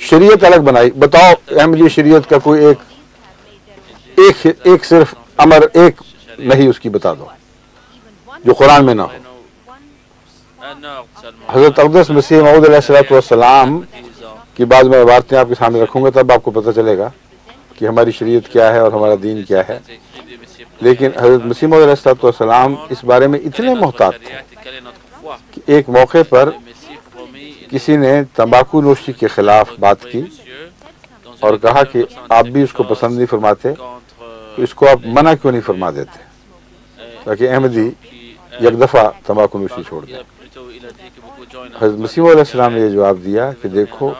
شریعت الگ بنائی. بتاؤ احمدی شریعت کا کوئی ایک صرف امر ایک نہیں اس کی بتا دو جو قرآن میں نہ ہو. حضرت اقدس مسیح موعود علیہ السلام کی بعد میں عبارتیں آپ کے سامنے رکھوں گا تب آپ کو پتہ چلے گا کہ ہماری شریعت کیا ہے اور ہمارا دین کیا ہے. لیکن حضرت مسیح موعود علیہ السلام اس بارے میں اتنے محتاط تھے کہ ایک موقع پر کسی نے تمباکو نوشی کے خلاف بات کی اور کہا کہ آپ بھی اس کو پسند نہیں فرماتے تو اس کو آپ منع کیوں نہیں فرما دیتے تاکہ احمدی یک دفعہ تمباکو نوشی چھوڑ دیں. حضرت مسیح علیہ السلام نے یہ جواب دیا کہ دیکھو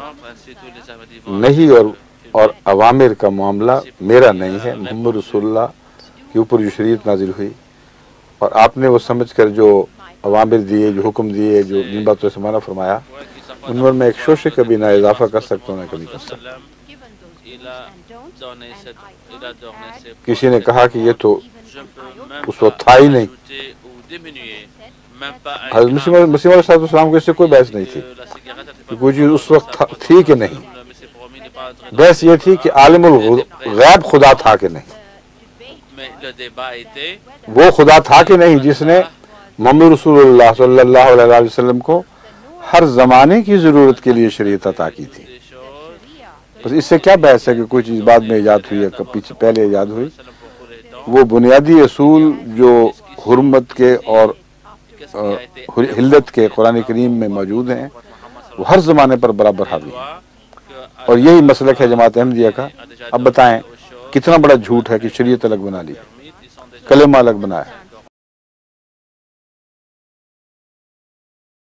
نہیں اور عوامر کا معاملہ میرا نہیں ہے. محمد رسول اللہ کے اوپر جو شریعت نازل ہوئی اور آپ نے وہ سمجھ کر جو عوامر دیے جو حکم دیے جو جن باتوں سے منع فرمایا ان میں ایک شوشے کبھی نہ اضافہ کر سکتا ہوں نہ کمی کر سکتا. کسی نے کہا کہ یہ تو اس وقت تھا ہی نہیں. حضرت مسیح علیہ السلام کو اس سے کوئی بحث نہیں تھی کہ کوئی چیز اس وقت تھی کہ نہیں. بحث یہ تھی کہ عالم الغیب خدا تھا کہ نہیں. وہ خدا تھا کہ نہیں جس نے محمد رسول اللہ صلی اللہ علیہ وسلم کو ہر زمانے کی ضرورت کے لیے شریعت عطا کی تھی. بس اس سے کیا بحث ہے کہ کوئی چیز بعد میں ایجاد ہوئی یا پیچھے پہلے ایجاد ہوئی. وہ بنیادی اصول جو حرمت کے اور حلت کے قرآن کریم میں موجود ہیں وہ ہر زمانے پر برابر حاوی ہیں اور یہی مسلک ہے جماعت احمدیہ کا. اب بتائیں کتنا بڑا جھوٹ ہے کہ شریعت الگ بنا لی کلمہ الگ بنایا.